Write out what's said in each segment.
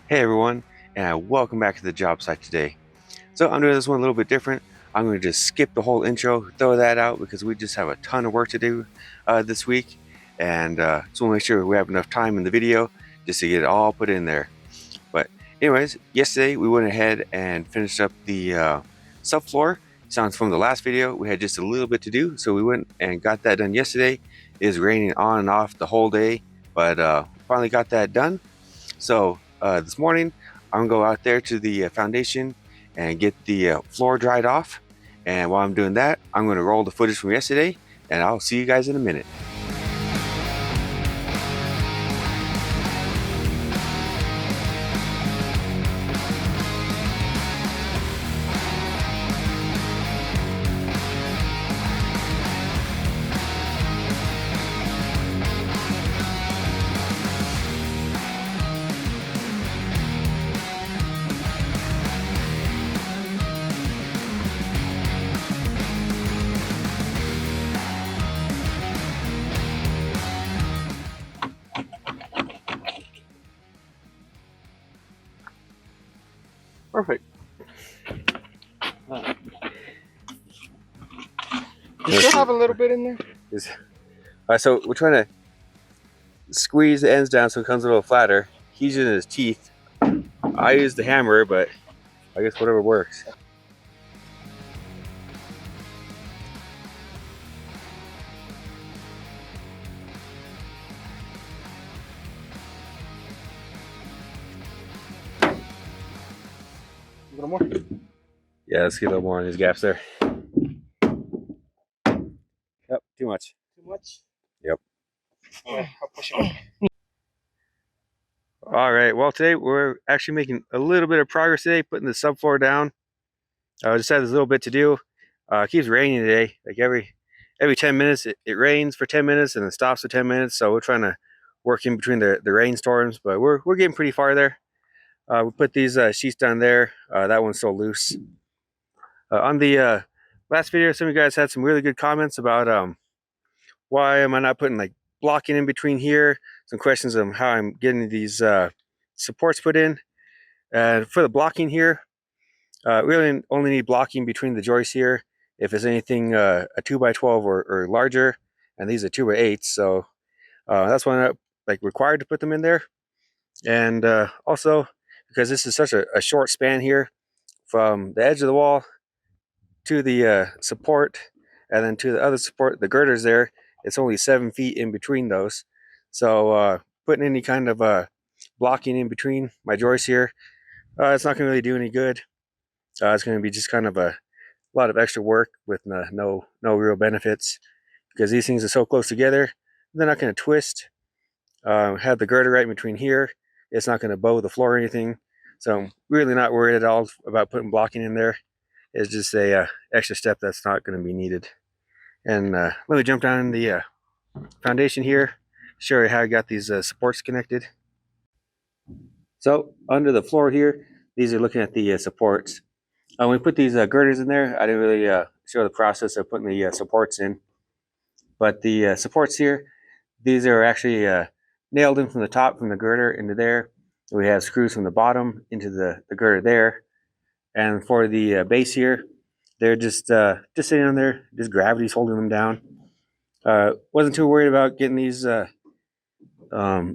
Hey everyone, and welcome back to the job site today. So I'm doing this one a little bit different. I'm going to just skip the whole intro, throw that out because we just have a ton of work to do this week, and just want to make sure we have enough time in the video just to get it all put in there. But anyways, yesterday we went ahead and finished up the subfloor. Sounds from the last video, we had just a little bit to do, so we went and got that done yesterday. It was raining on and off the whole day, but finally got that done. So this morning, I'm gonna go out there to the foundation and get the floor dried off. And while I'm doing that, I'm gonna roll the footage from yesterday, and I'll see you guys in a minute. Perfect. You still have a little bit in there? So we're trying to squeeze the ends down so it comes a little flatter. He's using his teeth. I use the hammer, but I guess whatever works. A little more? Yeah, let's get a little more in these gaps there. Yep, too much. Too much? Yep. Yeah, I'll push it back. All right, well today we're actually making a little bit of progress today, putting the subfloor down. Just had this little bit to do. It keeps raining today. Like every 10 minutes, it rains for 10 minutes and then stops for 10 minutes. So we're trying to work in between the rainstorms, but we're getting pretty far there. We put these sheets down there. That one's still loose. On the last video, some of you guys had some really good comments about why am I not putting like blocking in between here. Some questions on how I'm getting these supports put in. And for the blocking here, really only need blocking between the joists here. If it's anything a 2x12 or larger, and these are 2x8, so that's why I'm not like required to put them in there. And also because this is such a short span here from the edge of the wall to the support, and then to the other support, the girders there, it's only 7 feet in between those. So putting any kind of blocking in between my joists here, it's not going to really do any good. It's going to be just kind of a lot of extra work with no real benefits, because these things are so close together. They're not going to twist. Have the girder right in between here. It's not going to bow the floor or anything. So I'm really not worried at all about putting blocking in there. It's just a extra step that's not going to be needed. And let me jump down in the foundation here, show you how I got these supports connected. So under the floor here, these are looking at the supports. When we put these girders in there, I didn't really show the process of putting the supports in. But the supports here, these are actually nailed in from the top, from the girder into there. We have screws from the bottom into the girder there. And for the base here, they're just sitting on there, just gravity's holding them down. Wasn't too worried about getting these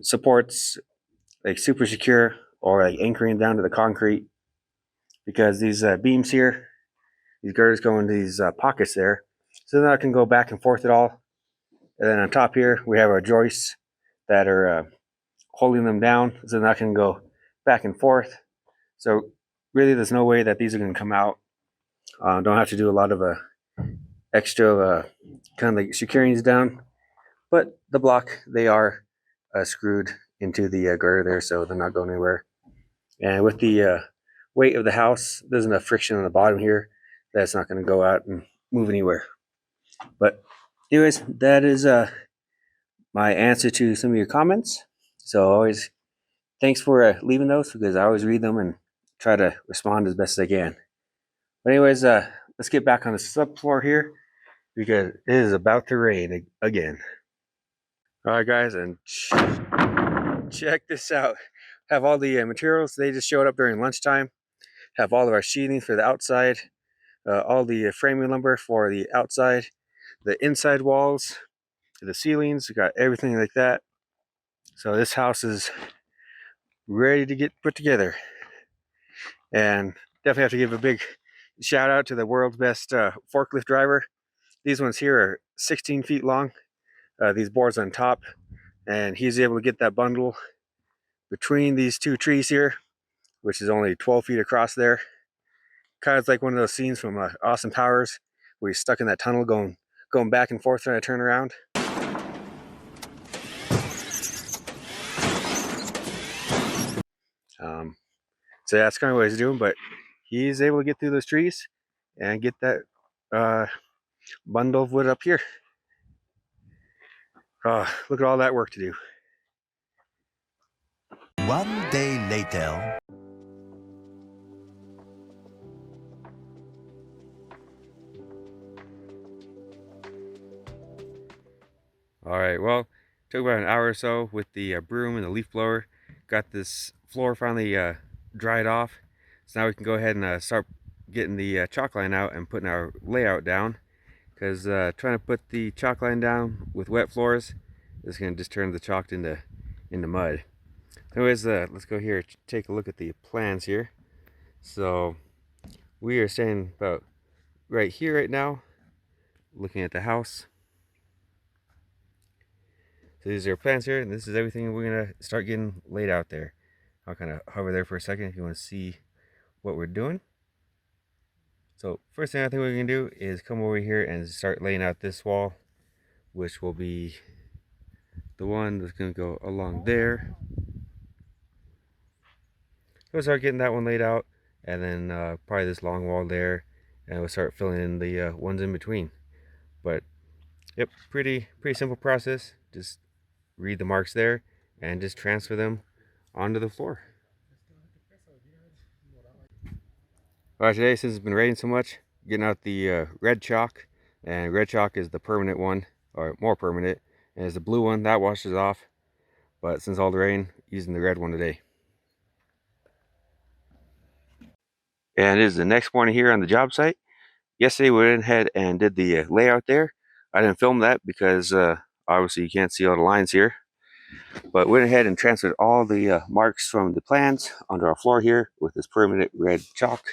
supports like super secure or like anchoring down to the concrete, because these beams here, these girders go into these pockets there, so then I can go back and forth at all. And then on top here, we have our joists that are holding them down, so then I can go back and forth. So really, there's no way that these are going to come out. Don't have to do a lot of extra kind of like securing these down. But the block, they are screwed into the girder there, so they're not going anywhere. And with the weight of the house, there's enough friction on the bottom here that's not going to go out and move anywhere. But anyways, that is my answer to some of your comments. So always thanks for leaving those, because I always read them and try to respond as best as I can. But anyways, let's get back on the subfloor here, because it is about to rain again. All right, guys, and check this out. have all the materials. They just showed up during lunchtime. Have all of our sheathing for the outside, all the framing lumber for the outside, the inside walls, the ceilings. We got everything like that. So this house is ready to get put together. And definitely have to give a big shout out to the world's best forklift driver. These ones here are 16 feet long, these boards on top, and he's able to get that bundle between these two trees here, which is only 12 feet across there. Kind of like one of those scenes from Austin Powers where he's stuck in that tunnel going back and forth trying to turn around. So yeah, that's kind of what he's doing, but he's able to get through those trees and get that bundle of wood up here. Look at all that work to do. One day later. All right, well, took about an hour or so with the broom and the leaf blower. Got this floor finally dried off. So now we can go ahead and start getting the chalk line out and putting our layout down. Because trying to put the chalk line down with wet floors is going to just turn the chalk into mud. Anyways, let's go here, take a look at the plans here. So we are standing about right here right now, looking at the house. So these are our plans here, and this is everything we're gonna start getting laid out there. I'll kind of hover there for a second if you want to see what we're doing. So first thing I think we're gonna do is come over here and start laying out this wall, which will be the one that's gonna go along there. We'll start getting that one laid out, and then probably this long wall there, and we'll start filling in the ones in between. But yep, pretty simple process. Just read the marks there and just transfer them onto the floor. Alright, today, since it's been raining so much, getting out the red chalk, and red chalk is the permanent one, or more permanent, and it's the blue one that washes off. But since all the rain, using the red one today. And it is the next morning here on the job site. Yesterday we went ahead and did the layout there. I didn't film that because obviously you can't see all the lines here. But went ahead and transferred all the marks from the plans onto our floor here with this permanent red chalk.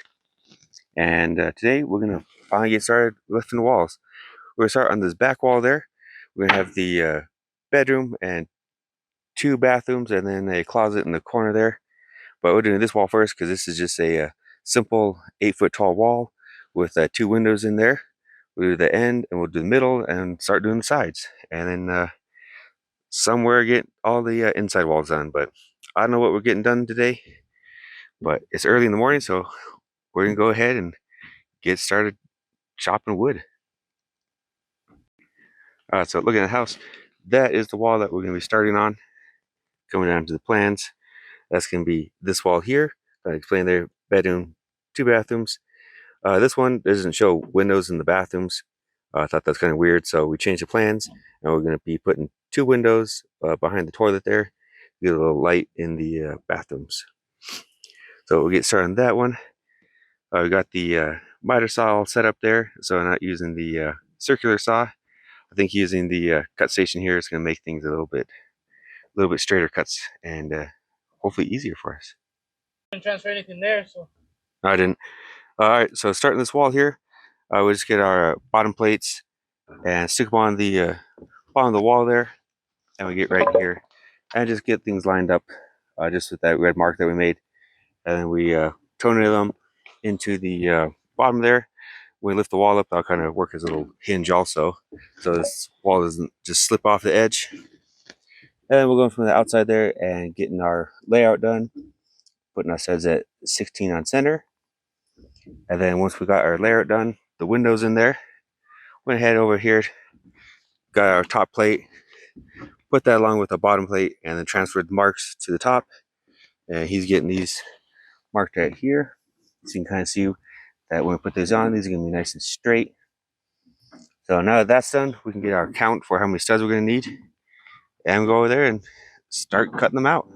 And today we're going to finally get started lifting the walls. We're going to start on this back wall there. We're going to have the bedroom and 2 bathrooms and then a closet in the corner there. But we're doing this wall first because this is just a simple 8-foot tall wall with 2 windows in there. We'll do the end and we'll do the middle and start doing the sides. And then somewhere get all the inside walls done. But I don't know what we're getting done today. But it's early in the morning, so we're going to go ahead and get started chopping wood. So looking at the house, that is the wall that we're going to be starting on. Coming down to the plans, that's going to be this wall here. I explained there, bedroom, 2 bathrooms. This one doesn't show windows in the bathrooms. I thought that's kind of weird, so we changed the plans, and we're going to be putting 2 windows behind the toilet there, get a little light in the bathrooms. So we'll get started on that one. We got the miter saw all set up there, so I'm not using the circular saw. I think using the cut station here is going to make things a little bit straighter cuts and hopefully easier for us. Didn't transfer anything there, so No, I didn't. All right, so starting this wall here, we'll just get our bottom plates and stick them on the bottom of the wall there, and we get right here and just get things lined up just with that red mark that we made, and then we toenail them into the bottom there. When we lift the wall up, that'll kind of work as a little hinge also, so this wall doesn't just slip off the edge. And then we're going from the outside there and getting our layout done, putting our studs at 16 on center. And then once we got our layout done, the windows in there, went ahead over here, got our top plate, put that along with the bottom plate, and then transferred the marks to the top. And he's getting these marked right here. So you can kind of see that when we put these on, these are going to be nice and straight. So now that that's done, we can get our count for how many studs we're going to need. And we go over there and start cutting them out.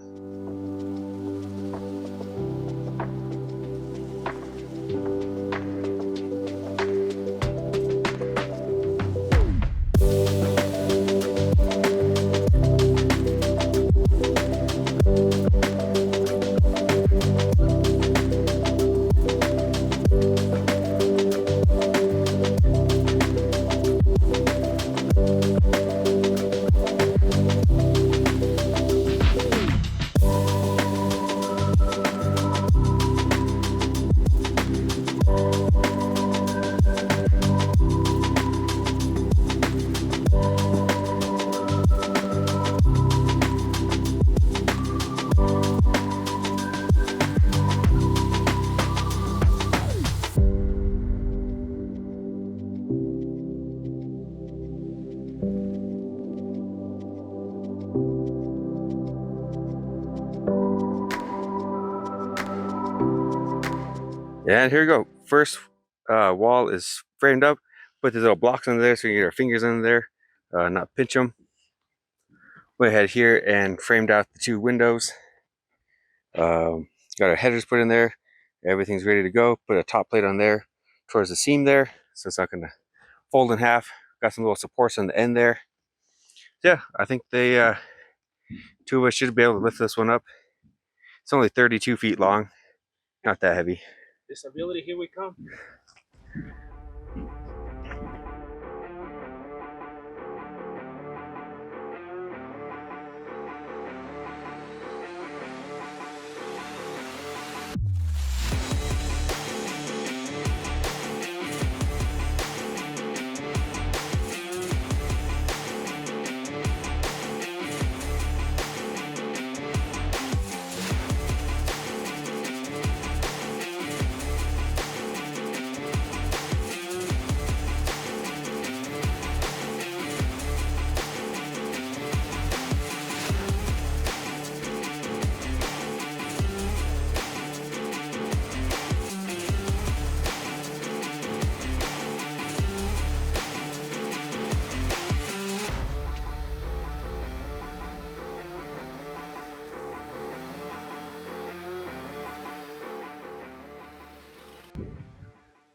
And here we go. First wall is framed up. Put these little blocks under there so you can get our fingers under there, not pinch them. Went ahead here and framed out the 2 windows. Got our headers put in there. Everything's ready to go. Put a top plate on there towards the seam there, so it's not going to fold in half. Got some little supports on the end there. Yeah, I think they 2 of us should be able to lift this one up. It's only 32 feet long, not that heavy. Disability, here we come.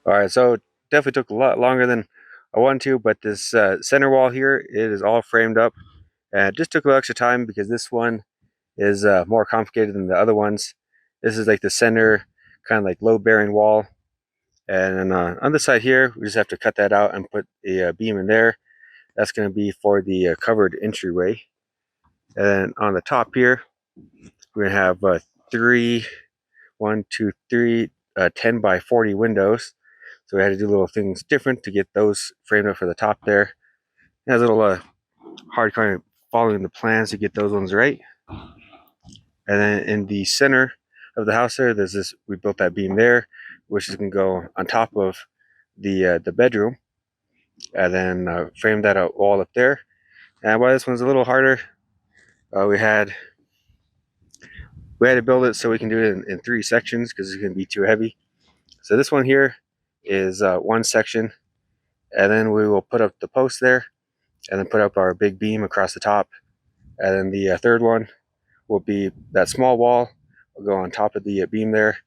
All right, so definitely took a lot longer than I wanted to, but this center wall here, it is all framed up. And it just took a little extra time because this one is more complicated than the other ones. This is like the center, kind of like load-bearing wall. And then on this side here, we just have to cut that out and put a beam in there. That's going to be for the covered entryway. And then on the top here, we're going to have 3, 1, 2, 3, 10 by 40 windows. So we had to do little things different to get those framed up for the top there. It has a little hard kind of following the plans to get those ones right. And then in the center of the house there, there's this, we built that beam there, which is going to go on top of the bedroom. And then frame that out wall up there. And why this one's a little harder, we had to build it so we can do it in 3 sections because it's going to be too heavy. So this one here is 1 section, and then we will put up the post there, and then put up our big beam across the top. And then the third one will be that small wall. Will go on top of the beam there,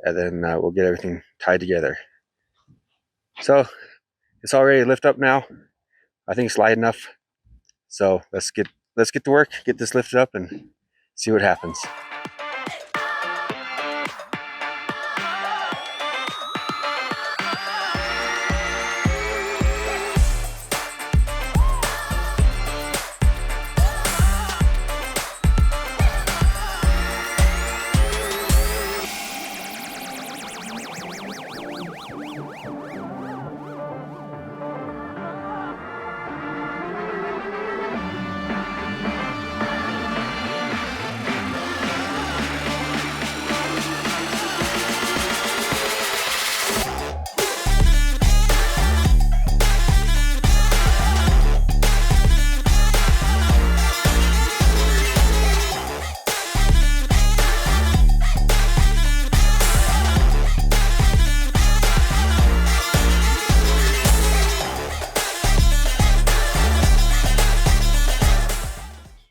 and then we'll get everything tied together. So it's all ready to lift up now. I think it's light enough. So let's get to work, get this lifted up, and see what happens.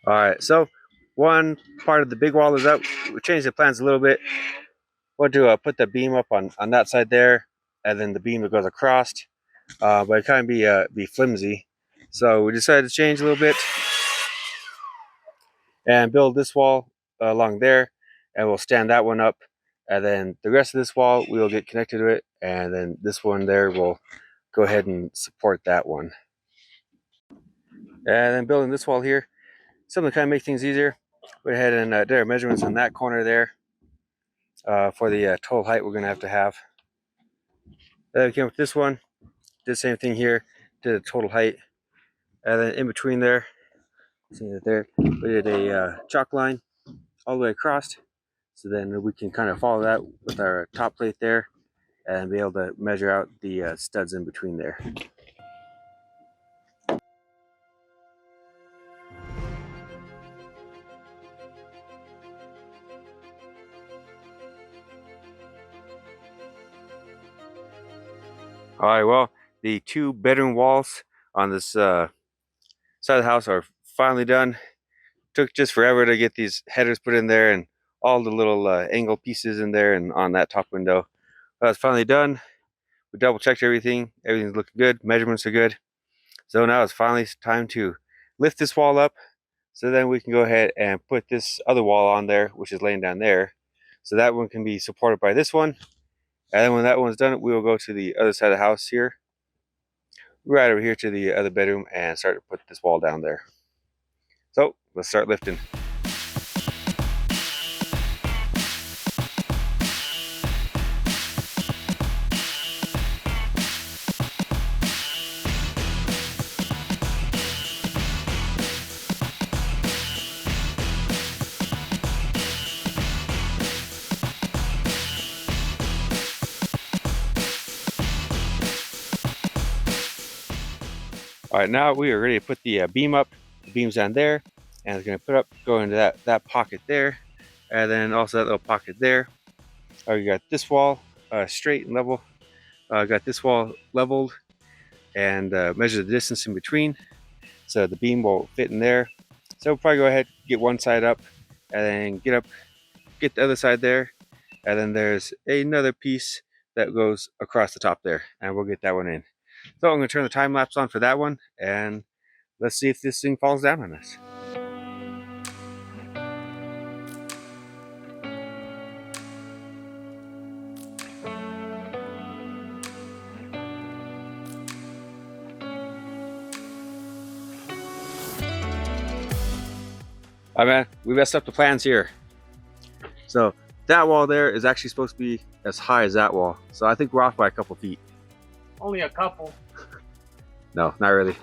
All right, so one part of the big wall is up. We changed the plans a little bit. Want to put the beam up on that side there, and then the beam that goes across, but it kind of be flimsy. So we decided to change a little bit and build this wall along there, and we'll stand that one up, and then the rest of this wall we will get connected to it, and then this one there will go ahead and support that one. And then building this wall here, something to kind of make things easier. Went ahead and did our measurements on that corner there for the total height we're going to have. Then we came up with this one, did the same thing here, did a total height, and then in between there, see that there, we did a chalk line all the way across, so then we can kind of follow that with our top plate there and be able to measure out the studs in between there. All right, well, the 2-bedroom walls on this side of the house are finally done. Took just forever to get these headers put in there and all the little angle pieces in there and on that top window. It's finally done. We double checked everything. Everything's looking good. Measurements are good. So now it's finally time to lift this wall up. So then we can go ahead and put this other wall on there, which is laying down there. So that one can be supported by this one. And then when that one's done, we will go to the other side of the house here, right over here to the other bedroom, and start to put this wall down there. So let's start lifting. All right, now we are ready to put the beam up. The beam's down there, and it's going to go into that pocket there, and then also that little pocket there. You got this wall straight and level. Got this wall leveled, and measure the distance in between, so the beam will fit in there. So we'll probably go ahead, get one side up, and then get the other side there, and then there's another piece that goes across the top there, and we'll get that one in. So I'm going to turn the time lapse on for that one, and let's see if this thing falls down on us. All right, man, we messed up the plans here. So that wall there is actually supposed to be as high as that wall. So I think we're off by a couple feet. Only a couple. No, not really.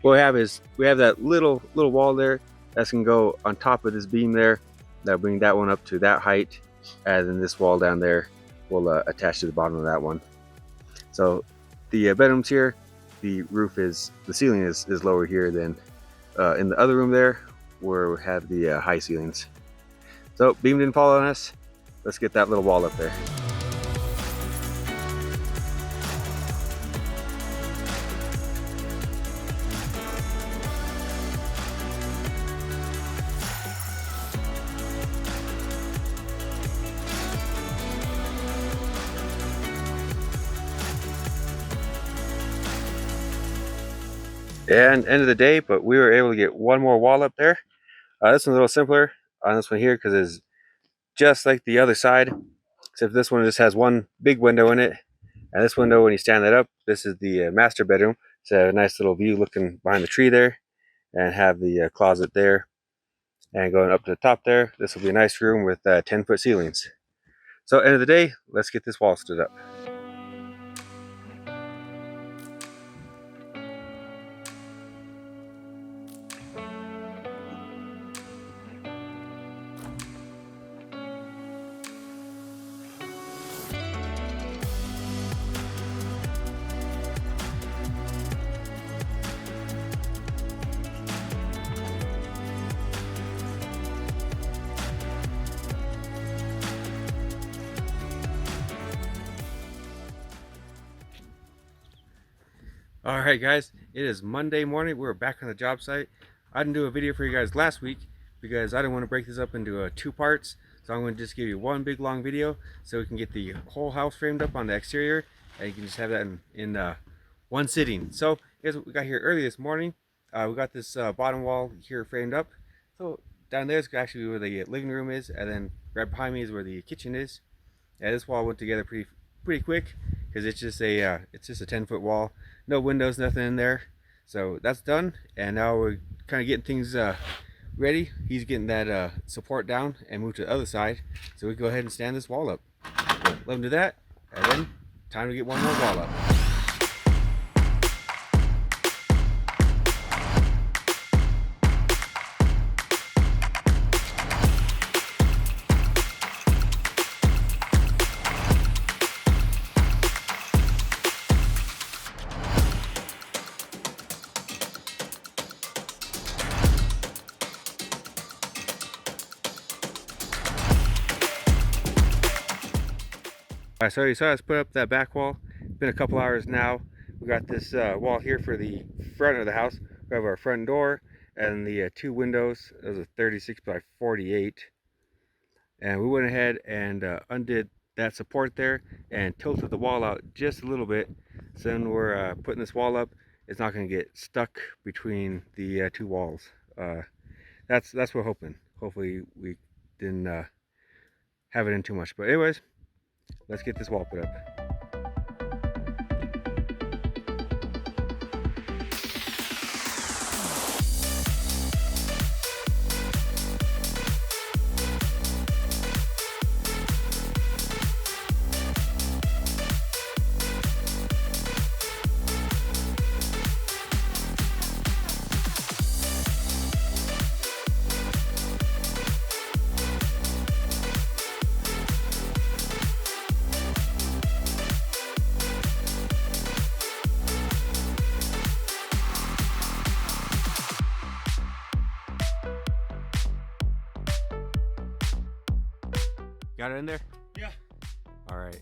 What we have is that little wall there that's gonna go on top of this beam there. That'll bring that one up to that height, and then this wall down there will attach to the bottom of that one. So the bedrooms here, the ceiling is lower here than in the other room there, where we have the high ceilings. So beam didn't fall on us. Let's get that little wall up there. And end of the day, but we were able to get one more wall up there. This one's a little simpler on this one here because it's just like the other side, except this one just has one big window in it. And this window, when you stand that up, this is the master bedroom. So a nice little view looking behind the tree there, and have the closet there. And going up to the top there, this will be a nice room with 10-foot ceilings. So end of the day, let's get this wall stood up. All right, guys, it is Monday morning. We're back on the job site. I didn't do a video for you guys last week because I didn't want to break this up into 2 parts. So I'm going to just give you one big long video so we can get the whole house framed up on the exterior, and you can just have that in one sitting. So here's what we got here early this morning. We got this bottom wall here framed up. So down there is actually where the living room is, and then right behind me is where the kitchen is. And this wall went together pretty quick because it's just a 10-foot wall. No windows, nothing in there. So that's done, and now we're kind of getting things ready. He's getting that support down and move to the other side, so we can go ahead and stand this wall up. Let him do that, and then time to get one more wall up. Alright, so you saw us put up that back wall. been a couple hours now. We got this wall here for the front of the house. We have our front door and the 2 windows. It was a 36 by 48. And we went ahead and undid that support there and tilted the wall out just a little bit. So then we're putting this wall up. It's not going to get stuck between the 2 walls. That's what we're hoping. Hopefully we didn't have it in too much. But anyways, let's get this wall put up. Got it in there? Yeah. All right.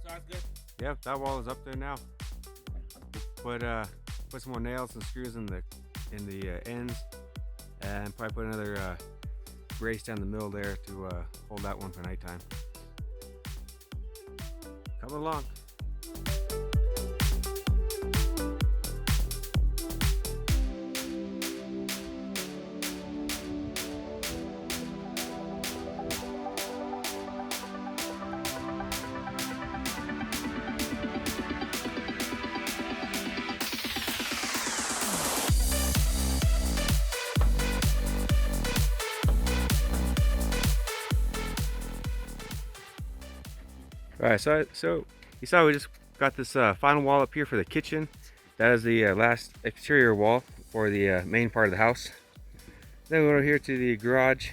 Sounds good. Yep, that wall is up there now. Put some more nails and screws in the ends, and probably put another brace down the middle there to hold that one for nighttime. Coming along. Alright, so you saw we just got this final wall up here for the kitchen. That is the last exterior wall for the main part of the house. Then we go over here to the garage.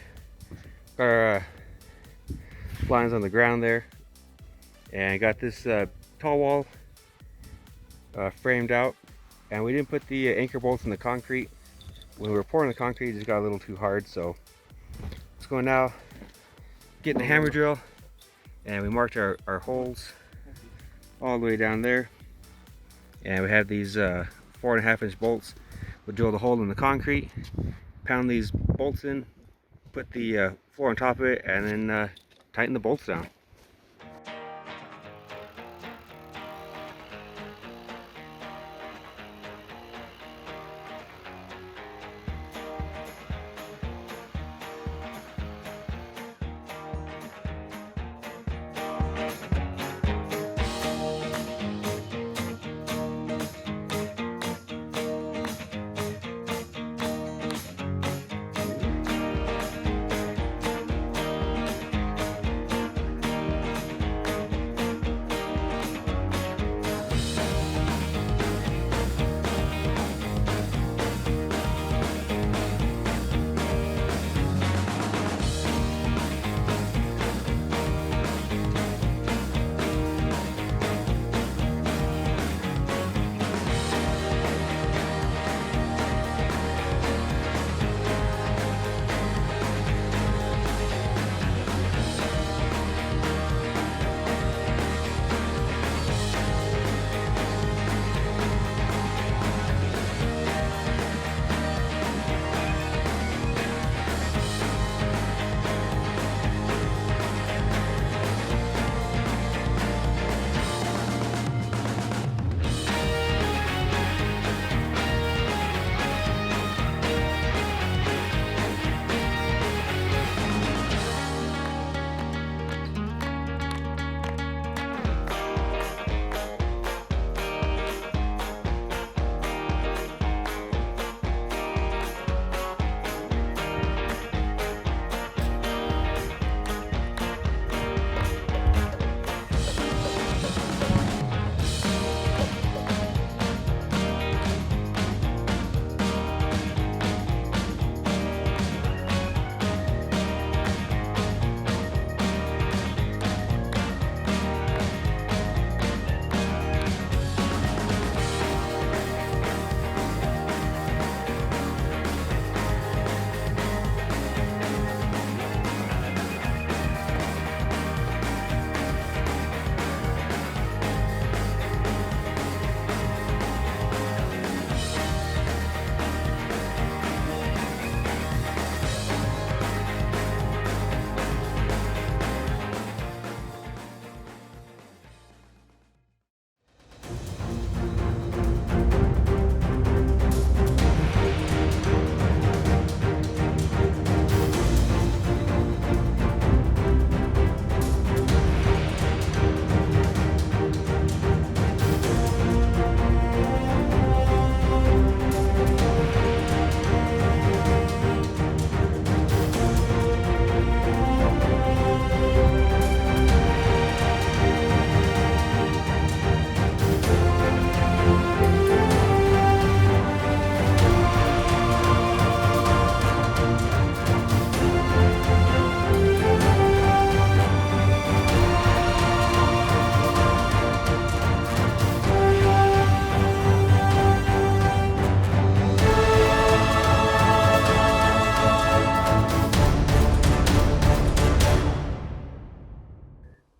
Our lines on the ground there. And got this tall wall framed out. And we didn't put the anchor bolts in the concrete. When we were pouring the concrete, it just got a little too hard. So let's go now, get the hammer drill. And we marked our holes all the way down there. And we have these 4.5-inch bolts. We'll drill the hole in the concrete, pound these bolts in, put the floor on top of it, and then tighten the bolts down.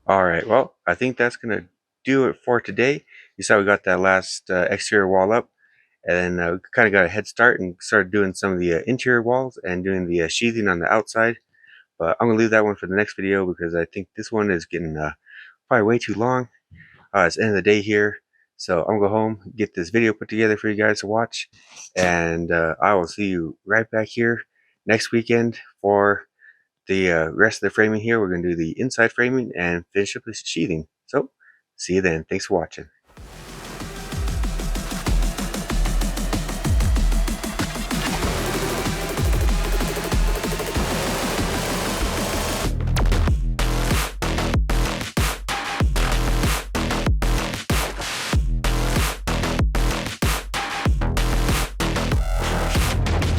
All right, well, I think that's gonna do it for today. You saw we got that last exterior wall up, and then we kind of got a head start and started doing some of the interior walls and doing the sheathing on the outside. But I'm gonna leave that one for the next video because I think this one is getting probably way too long. It's the end of the day here, so I'm gonna go home, get this video put together for you guys to watch, and I will see you right back here next weekend for the rest of the framing here. We're gonna do the inside framing and finish up the sheathing. So see you then. Thanks for watching.